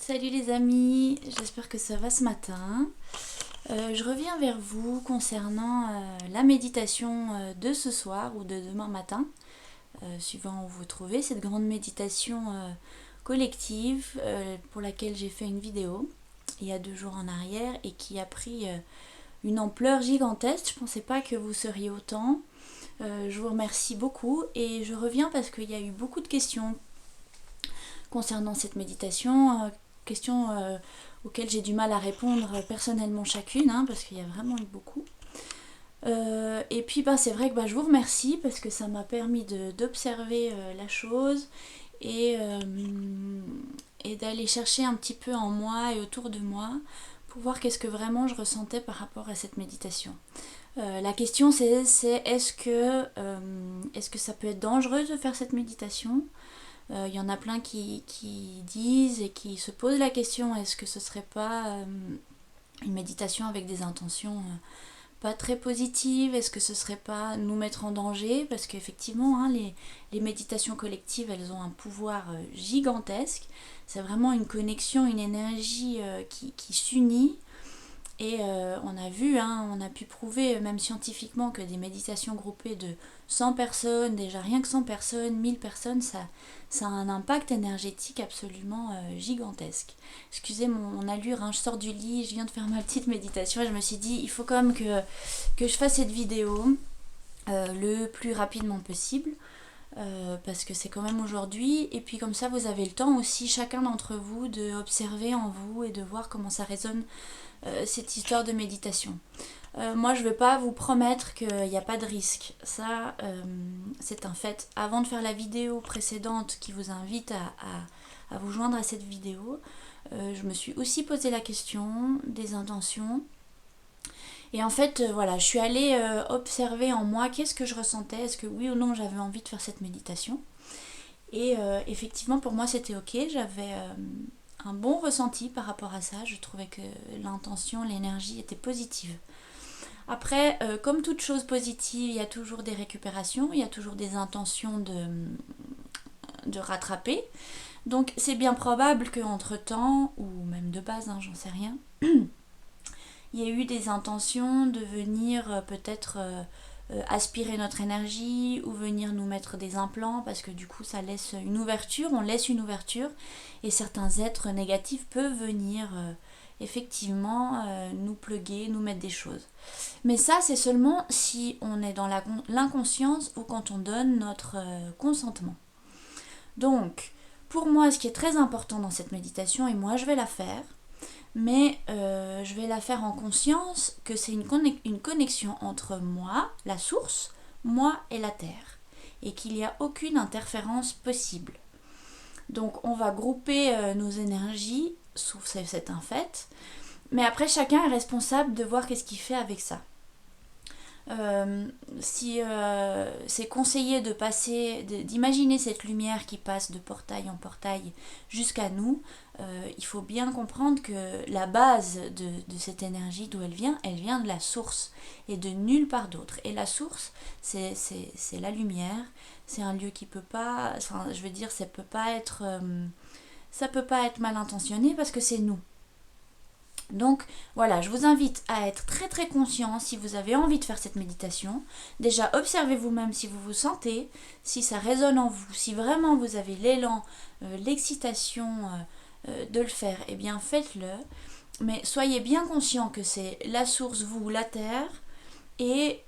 Salut les amis, j'espère que ça va ce matin. Je reviens vers vous concernant la méditation de ce soir ou de demain matin, suivant où vous vous trouvez, cette grande méditation collective pour laquelle j'ai fait une vidéo il y a 2 jours en arrière et qui a pris une ampleur gigantesque. Je ne pensais pas que vous seriez autant. Je vous remercie beaucoup et je reviens parce qu'il y a eu beaucoup de questions concernant cette méditation, questions auxquelles j'ai du mal à répondre personnellement chacune, parce qu'il y a vraiment eu beaucoup. Et puis c'est vrai que je vous remercie parce que ça m'a permis d'observer la chose et d'aller chercher un petit peu en moi et autour de moi pour voir qu'est-ce que vraiment je ressentais par rapport à cette méditation. La question c'est est-ce que ça peut être dangereux de faire cette méditation ? Il y en a plein qui disent et qui se posent la question, est-ce que ce serait pas une méditation avec des intentions pas très positives? Est-ce que ce serait pas nous mettre en danger? Parce qu'effectivement, les méditations collectives, elles ont un pouvoir gigantesque. C'est vraiment une connexion, une énergie qui s'unit. Et on a vu, on a pu prouver même scientifiquement que des méditations groupées de 100 personnes, déjà rien que 100 personnes, 1000 personnes, ça a un impact énergétique absolument gigantesque. Excusez mon allure, je sors du lit, je viens de faire ma petite méditation et je me suis dit, il faut quand même que je fasse cette vidéo le plus rapidement possible. Parce que c'est quand même aujourd'hui, et puis comme ça vous avez le temps aussi chacun d'entre vous d'observer en vous et de voir comment ça résonne cette histoire de méditation. Moi je ne vais pas vous promettre qu'il n'y a pas de risque, ça c'est un fait. Avant de faire la vidéo précédente qui vous invite à vous joindre à cette vidéo, je me suis aussi posé la question des intentions. Et en fait, voilà, je suis allée observer en moi qu'est-ce que je ressentais, est-ce que oui ou non j'avais envie de faire cette méditation. Et effectivement, pour moi, c'était ok, j'avais un bon ressenti par rapport à ça, je trouvais que l'intention, l'énergie était positive. Après, comme toute chose positive, il y a toujours des récupérations, il y a toujours des intentions de rattraper. Donc c'est bien probable qu'entre-temps, ou même de base, j'en sais rien, il y a eu des intentions de venir peut-être aspirer notre énergie ou venir nous mettre des implants parce que du coup ça laisse une ouverture, on laisse une ouverture et certains êtres négatifs peuvent venir effectivement nous pluguer, nous mettre des choses. Mais ça c'est seulement si on est dans l'inconscience ou quand on donne notre consentement. Donc pour moi ce qui est très important dans cette méditation, et moi je vais la faire, mais je vais la faire en conscience que c'est une connexion entre moi, la source, moi et la Terre, et qu'il n'y a aucune interférence possible. Donc on va grouper nos énergies, sauf c'est un fait, mais après chacun est responsable de voir qu'est-ce qu'il fait avec ça. Si c'est conseillé d'imaginer cette lumière qui passe de portail en portail jusqu'à nous, il faut bien comprendre que la base de cette énergie, d'où elle vient de la source et de nulle part d'autre. Et la source, c'est la lumière, c'est un lieu qui peut pas, enfin je veux dire, ça peut pas être mal intentionné parce que c'est nous. Donc voilà, je vous invite à être très très conscient si vous avez envie de faire cette méditation. Déjà, observez vous-même si vous vous sentez, si ça résonne en vous, si vraiment vous avez l'élan, l'excitation de le faire, eh bien faites-le. Mais soyez bien conscient que c'est la source, vous, la terre, et,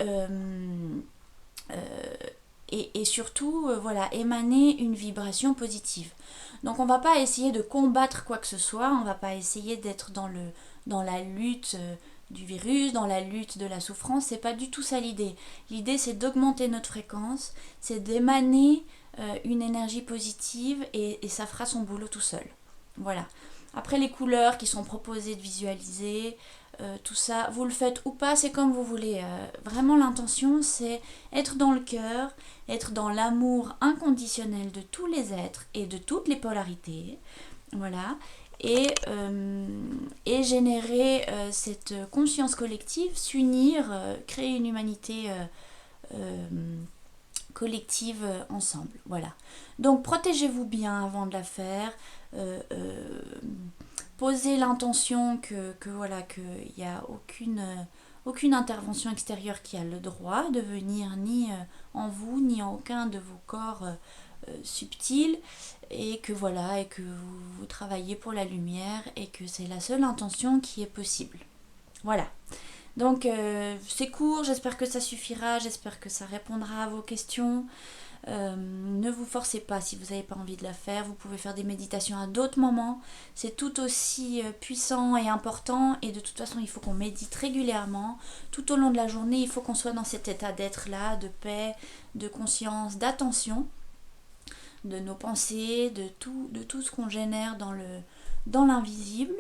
surtout, voilà, émaner une vibration positive. Donc on ne va pas essayer de combattre quoi que ce soit, on ne va pas essayer d'être dans la lutte du virus, dans la lutte de la souffrance, c'est pas du tout ça l'idée. L'idée c'est d'augmenter notre fréquence, c'est d'émaner une énergie positive et ça fera son boulot tout seul. Voilà. Après les couleurs qui sont proposées de visualiser, tout ça, vous le faites ou pas, c'est comme vous voulez. Vraiment l'intention c'est être dans le cœur, être dans l'amour inconditionnel de tous les êtres et de toutes les polarités. Voilà. Et générer cette conscience collective, s'unir, créer une humanité collective ensemble. Voilà. Donc protégez-vous bien avant de la faire. Posez l'intention que voilà, qu'il n'y a aucune intervention extérieure qui a le droit de venir ni en vous, ni en aucun de vos corps subtils, et que voilà, et que vous travaillez pour la lumière, et que c'est la seule intention qui est possible. Voilà. Donc c'est court, j'espère que ça suffira, j'espère que ça répondra à vos questions. Ne vous forcez pas si vous n'avez pas envie de la faire. Vous pouvez faire des méditations à d'autres moments. C'est tout aussi puissant et important. Et de toute façon, il faut qu'on médite régulièrement. Tout au long de la journée, il faut qu'on soit dans cet état d'être-là, de paix, de conscience, d'attention, de nos pensées, de tout ce qu'on génère dans l'invisible.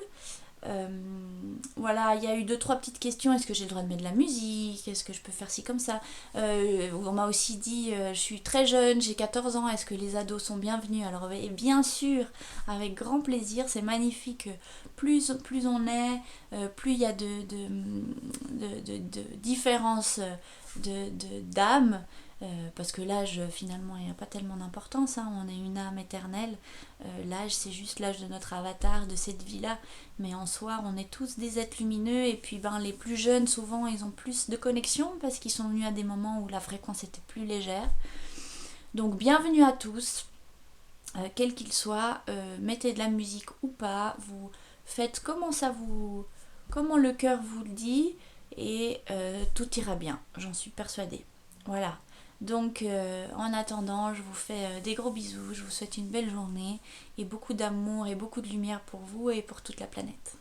Voilà, il y a eu 2-3 petites questions. Est-ce que j'ai le droit de mettre de la musique? Est-ce que je peux faire ci comme ça? On m'a aussi dit, je suis très jeune, j'ai 14 ans, est-ce que les ados sont bienvenus? Alors bien sûr, avec grand plaisir, c'est magnifique. Plus on est, plus il y a de différences d'âme. Parce que l'âge, finalement, il n'y a pas tellement d'importance, hein. On est une âme éternelle. L'âge, c'est juste l'âge de notre avatar, de cette vie-là. Mais en soi, on est tous des êtres lumineux. Et puis, les plus jeunes, souvent, ils ont plus de connexion parce qu'ils sont venus à des moments où la fréquence était plus légère. Donc, bienvenue à tous, quel qu'il soit. Mettez de la musique ou pas. Vous faites comment le cœur vous le dit. Et tout ira bien. J'en suis persuadée. Voilà. Donc en attendant, je vous fais des gros bisous, je vous souhaite une belle journée et beaucoup d'amour et beaucoup de lumière pour vous et pour toute la planète.